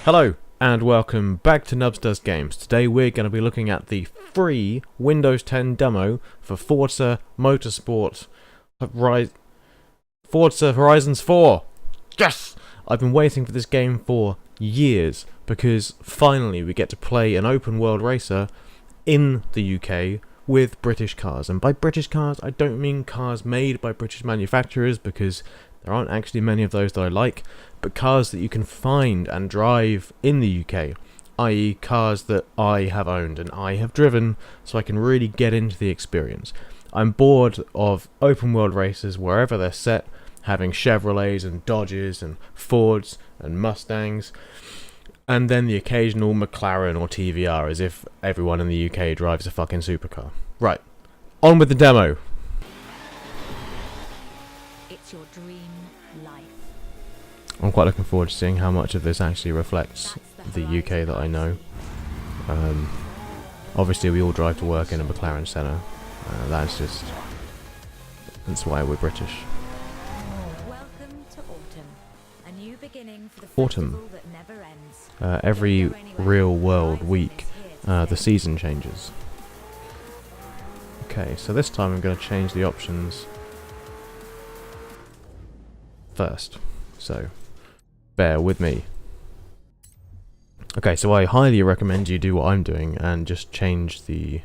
Hello and welcome back to Nubs Does Games. Today we're going to be looking at the free Windows 10 demo for Forza Horizon 4. Yes! I've been waiting for this game for years because finally we get to play an open world racer in the UK with British cars. And by British cars I don't mean cars made by British manufacturers, because there aren't actually many of those that I like, but cars that you can find and drive in the UK, i.e. cars that I have owned and I have driven, so I can really get into the experience. I'm bored of open world races wherever they're set, having Chevrolets and Dodges and Fords and Mustangs, and then the occasional McLaren or TVR, as if everyone in the UK drives a fucking supercar. Right, on with the demo. It's your dream life. I'm quite looking forward to seeing how much of this actually reflects the UK that I know. Obviously we all drive to work in a McLaren Senna. That's why we're British. Welcome to autumn, a new beginning for the Autumn. festival that never ends. Every real world week, the season changes. Okay, so this time I'm going to change the options first. So, bear with me. Okay, so I highly recommend you do what I'm doing and just change the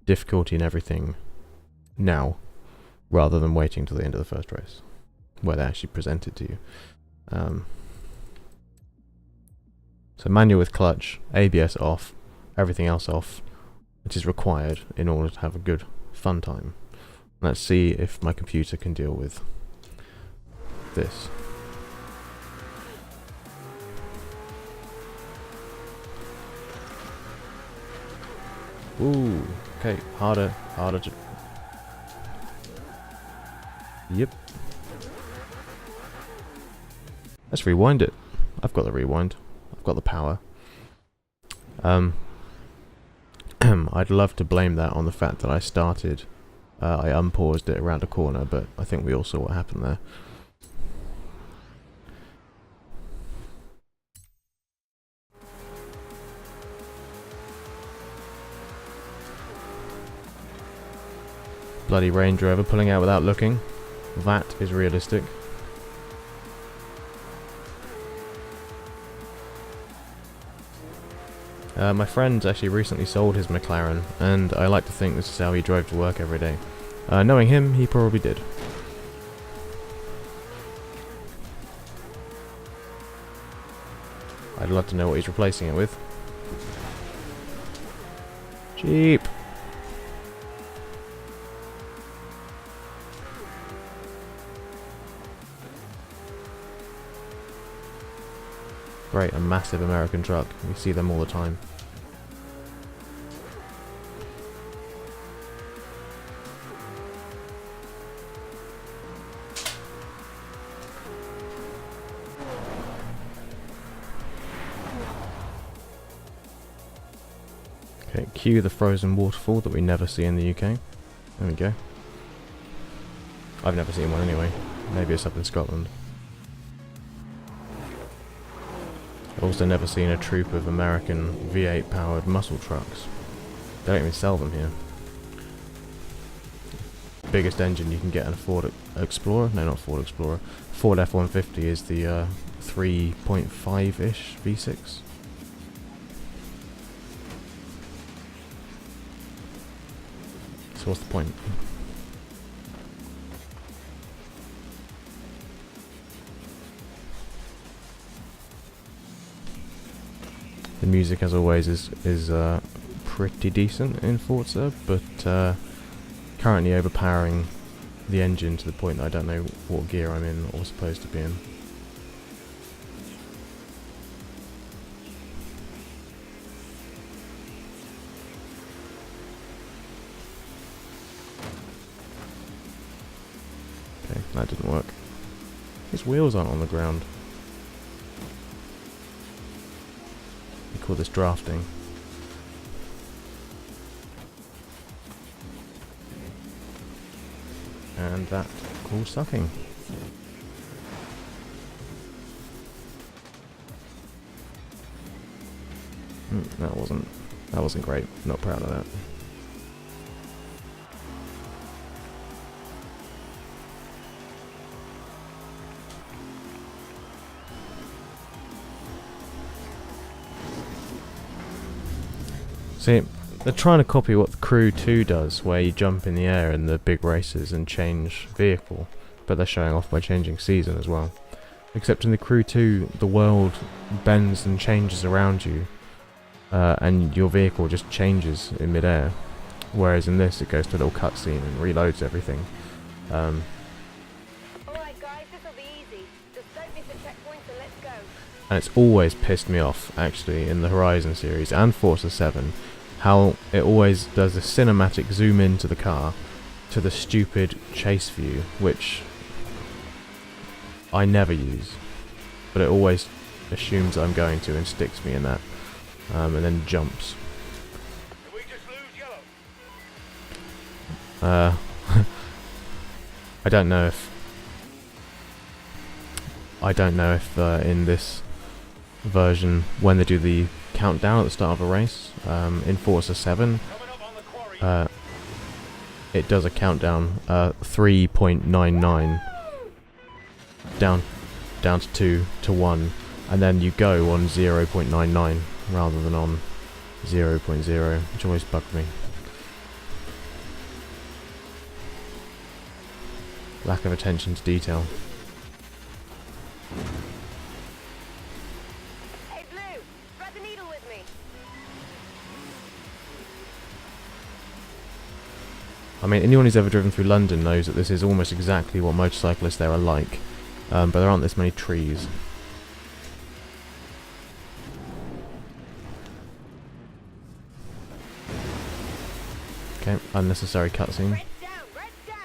difficulty and everything now, rather than waiting till the end of the first race, where they actually present it to you. So manual with clutch, ABS off, everything else off, which is required in order to have a good fun time. Let's see if my computer can deal with this. Ooh, okay, harder to... Yep. Let's rewind it. I've got the rewind. I've got the power. I'd love to blame that on the fact that I started... I unpaused it around a corner, but I think we all saw what happened there. Bloody Range Rover pulling out without looking. That is realistic. My friend actually recently sold his McLaren, and I like to think this is how he drove to work every day. Knowing him, he probably did. I'd love to know what he's replacing it with. Cheap! Great, a massive American truck. You see them all the time. Okay, cue the frozen waterfall that we never see in the UK. There we go. I've never seen one anyway. Maybe it's up in Scotland. I've also never seen a troop of American V8 powered muscle trucks. They don't even sell them here. Biggest engine you can get in a Ford Explorer? No, not Ford Explorer. Ford F-150 is the 3.5-ish V6. So what's the point? The music, as always, is pretty decent in Forza, but currently overpowering the engine to the point that I don't know what gear I'm in or supposed to be in. Okay, that didn't work. His wheels aren't on the ground. We call this drafting. And that called sucking. That wasn't great. Not proud of that. See, they're trying to copy what the Crew 2 does, where you jump in the air in the big races and change vehicle, but they're showing off by changing season as well. Except in the Crew 2, the world bends and changes around you, and your vehicle just changes in mid-air, whereas in this it goes to a little cutscene and reloads everything. Alright guys, this'll be easy. Just don't miss the checkpoints and let's go. And it's always pissed me off, actually, in the Horizon series and Forza 7, how it always does a cinematic zoom into the car to the stupid chase view, which I never use, but it always assumes I'm going to and sticks me in that, and then jumps. Did we just lose yellow? I don't know if in this version, when they do the countdown at the start of a race, in Forza 7, Coming up on the quarry. it does a countdown, 3.99 down to 2 to 1, and then you go on 0.99 rather than on 0.0, which always bugged me. Lack of attention to detail. Hey Blue, thread the needle with me. I mean, anyone who's ever driven through London knows that this is almost exactly what motorcyclists there are like, but there aren't this many trees. Okay, unnecessary cutscene. Red's down, red's down.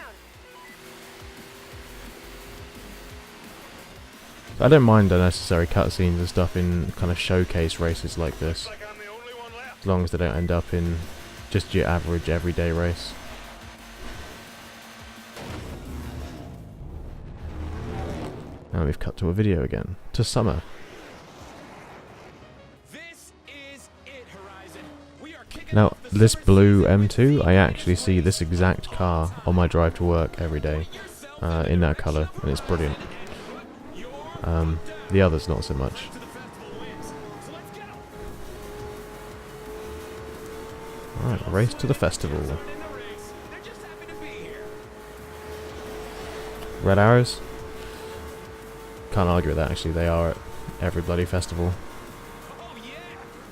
I don't mind unnecessary cutscenes and stuff in kind of showcase races like this, Looks like I'm the only one left. as long as they don't end up in just your average everyday race. Now we've cut to a video again, to summer. This is it, Horizon. We are kicking Now, off the this summer blue season. M2, I actually see this exact car on my drive to work every day, in that colour, and it's brilliant. The others not so much. To the festival wins. So let's get 'em. Alright, race to the festival. In the race. They're just happy to be here. Red arrows? Can't argue with that, actually. They are at every bloody festival. Oh yeah.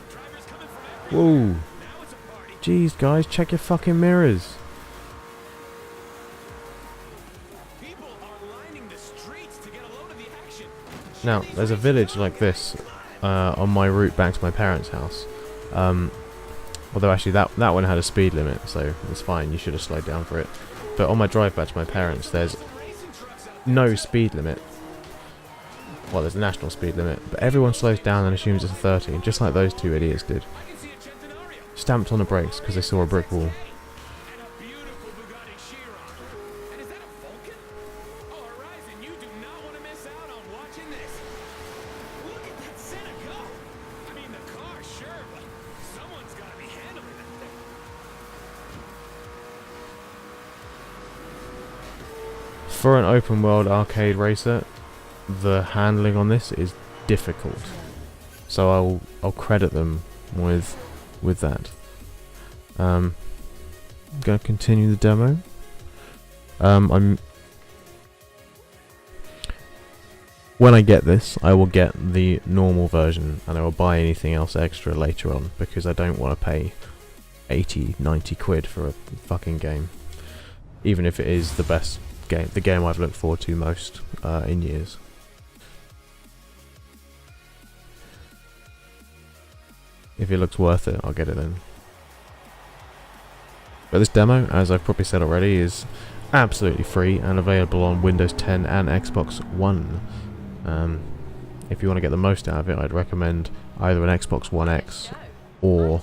Drivers coming from everywhere. Whoa! Now it's a party. Jeez, guys, check your fucking mirrors. People are lining the streets to get a load of the action. Now, there's a village like this on my route back to my parents' house. Although actually that one had a speed limit, so it's fine, you should have slowed down for it. But on my drive back to my parents, there's Racing trucks out no speed limit. Well, there's a national speed limit, but everyone slows down and assumes it's a 30, just like those two idiots did. I can see a Centenario Stamped on the brakes because they saw a brick wall. and a beautiful Bugatti Chiron. And is that a Vulcan? Oh, Horizon, you do not want to miss out on watching this. Look at that Senna go. I mean, the car, sure, but someone's got to be handling that thing. For an open world arcade racer, the handling on this is difficult. So I'll credit them with that. I'm gonna continue the demo. When I get this, I will get the normal version and I will buy anything else extra later on because I don't want to pay 80, 90 quid for a fucking game. Even if it is the best game, the game I've looked forward to most in years. If it looks worth it, I'll get it then. But this demo, as I've probably said already, is absolutely free and available on Windows 10 and Xbox One. If you want to get the most out of it, I'd recommend either an Xbox One X or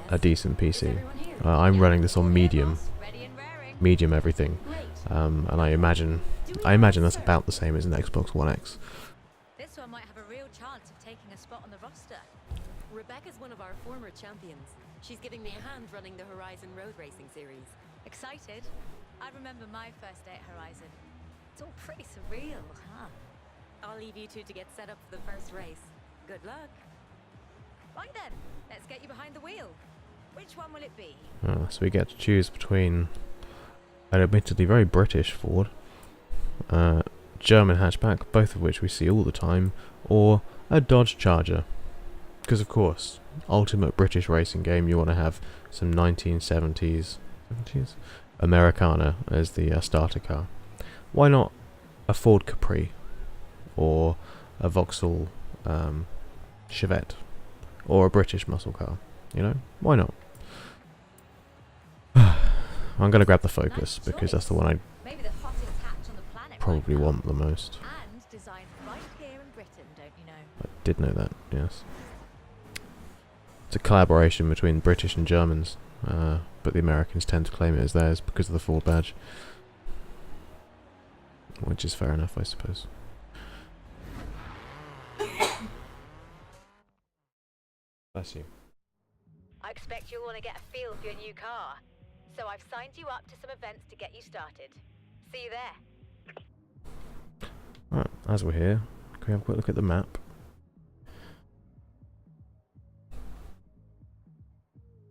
a decent PC. I'm running this on medium everything, and I imagine that's about the same as an Xbox One X. This one might have a real chance of taking a spot on the roster. Rebecca's one of our former champions. She's giving me a hand running the Horizon Road Racing series. Excited? I remember my first day at Horizon. It's all pretty surreal, huh? I'll leave you two to get set up for the first race. Good luck. Right then, let's get you behind the wheel. Which one will it be? So we get to choose between an admittedly very British Ford, German hatchback, both of which we see all the time, or a Dodge Charger. Because of course, ultimate British racing game, you want to have some 1970s Americana as the starter car. Why not a Ford Capri, or a Vauxhall Chevette, or a British muscle car? You know, why not? I'm going to grab the Focus because that's the one I Maybe the hottest hatch on the planet probably right now. want the most. And designed right here in Britain, don't you know? I did know that, yes. It's a collaboration between British and Germans, but the Americans tend to claim it as theirs because of the Ford badge. Which is fair enough, I suppose. Bless you. I expect you'll want to get a feel for your new car. So I've signed you up to some events to get you started. See you there. Right, as we're here, can we have a quick look at the map?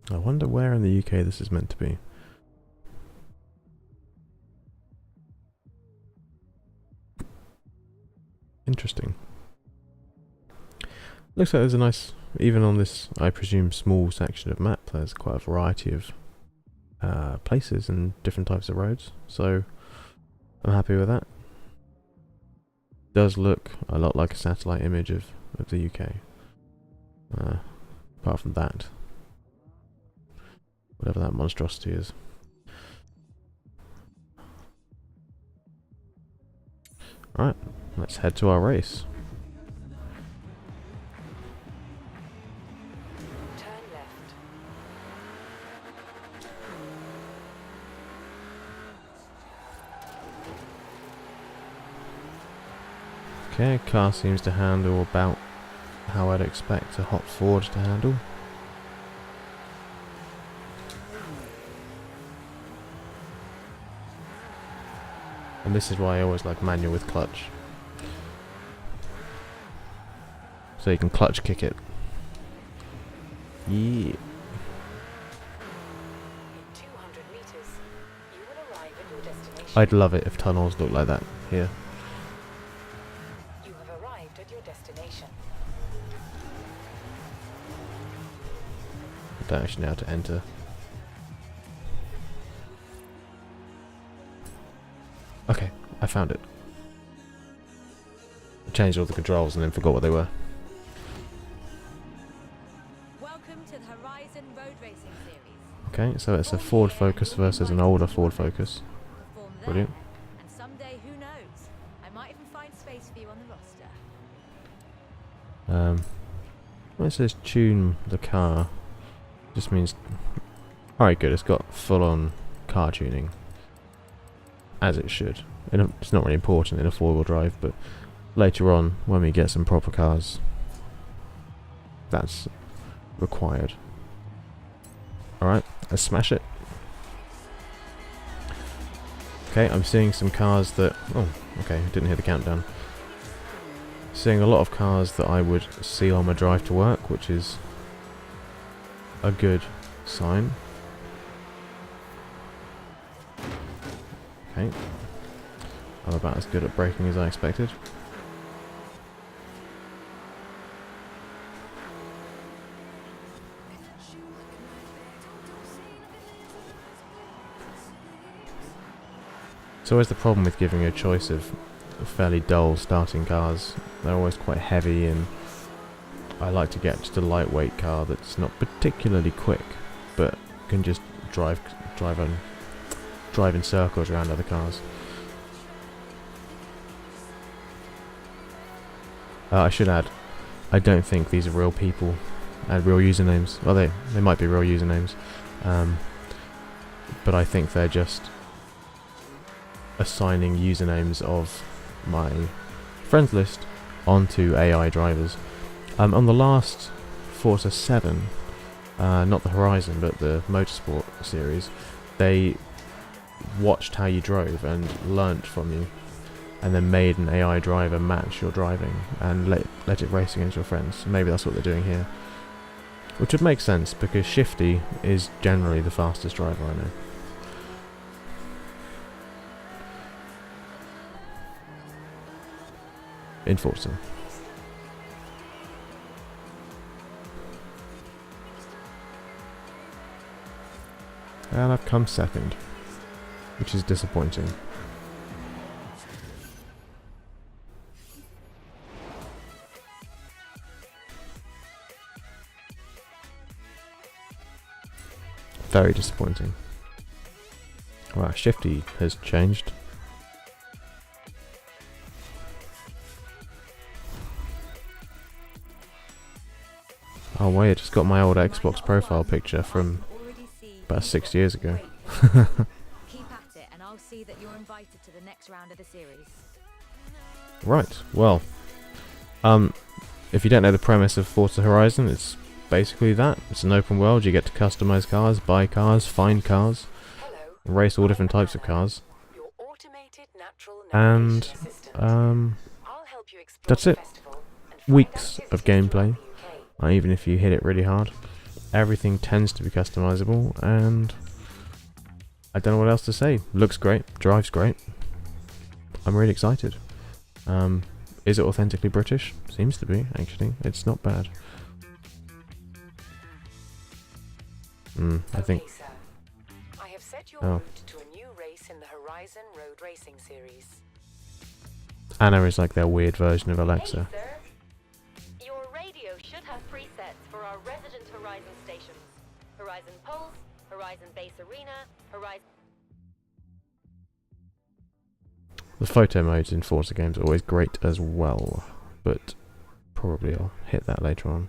I wonder where in the UK this is meant to be. Interesting. Looks like there's a nice, even on this, I presume, small section of map, there's quite a variety of places and different types of roads, so I'm happy with that. Does look a lot like a satellite image of the UK. Apart from that, whatever that monstrosity is. Alright, let's head to our race. Turn left. Okay, car seems to handle about how I'd expect a hot Ford to handle. And this is why I always like manual with clutch. So you can clutch kick it. Yeah. In 200 meters, you will arrive at your destination. I'd love it if tunnels looked like that here. You have arrived at your destination. I don't actually know how to enter. Okay, I found it. I changed all the controls and then forgot what they were. Welcome to the Horizon Road Racing Series. Okay, so it's a Ford Focus versus an older Ford Focus. Perform there, Brilliant. and someday, who knows? I might even find space for you on the roster. When it says tune the car, just means... Alright, good, it's got full-on car tuning. As it should. It's not really important in a four-wheel drive, but later on, when we get some proper cars, that's required. Alright, let's smash it. Okay, I'm seeing some cars that... Oh, okay, didn't hear the countdown. Seeing a lot of cars that I would see on my drive to work, which is a good sign. Okay. I'm about as good at braking as I expected. It's always the problem with giving you a choice of fairly dull starting cars. They're always quite heavy, and I like to get just a lightweight car that's not particularly quick, but can just drive in circles around other cars. I should add, I don't think these are real people and real usernames. Well, they might be real usernames, but I think they're just assigning usernames of my friends list onto AI drivers. On the last Forza 7, not the Horizon, but the Motorsport series, they watched how you drove and learnt from you, and then made an AI driver match your driving and let it race against your friends. Maybe that's what they're doing here. Which would make sense, because Shifty is generally the fastest driver I know. In Forza. And I've come second, which is disappointing. Very disappointing. Wow, Shifty has changed. Oh wait, I just got my old Xbox profile picture from about 6 years ago. Keep at it, and I'll see that you're invited to the next round of the series. Right, well, if you don't know the premise of Forza Horizon, it's basically that. It's an open world. You get to customize cars, buy cars, find cars, race all different types of cars, and that's it. Weeks of gameplay, even if you hit it really hard. Everything tends to be customizable, and I don't know what else to say. Looks great, drives great. I'm really excited. Is it authentically British? Seems to be, actually. It's not bad. I think. Sir. I have set your Oh. route to a new race in the Horizon Road Racing series. Anna is like their weird version of Alexa. Hey, sir. Your radio should have presets for our resident Horizon stations. Horizon Pulse, Horizon Base Arena, Horizon... The photo modes in Forza games are always great as well, but probably I'll hit that later on.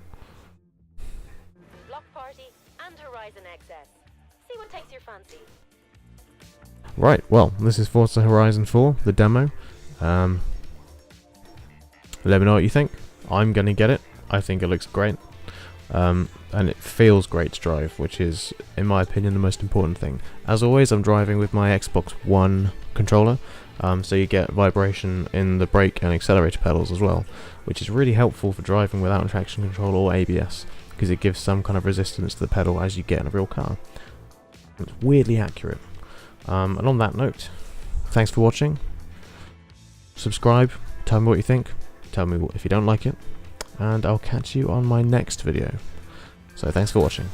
Block Party, and Horizon XS. See what takes your fancy. Right, well, this is Forza Horizon 4, the demo. Let me know what you think. I'm gonna get it. I think it looks great. And it feels great to drive, which is, in my opinion, the most important thing. As always, I'm driving with my Xbox One controller, so you get vibration in the brake and accelerator pedals as well, which is really helpful for driving without traction control or ABS, because it gives some kind of resistance to the pedal as you get in a real car. It's weirdly accurate. And on that note, thanks for watching. Subscribe, tell me what you think, tell me if you don't like it, and I'll catch you on my next video. So thanks for watching.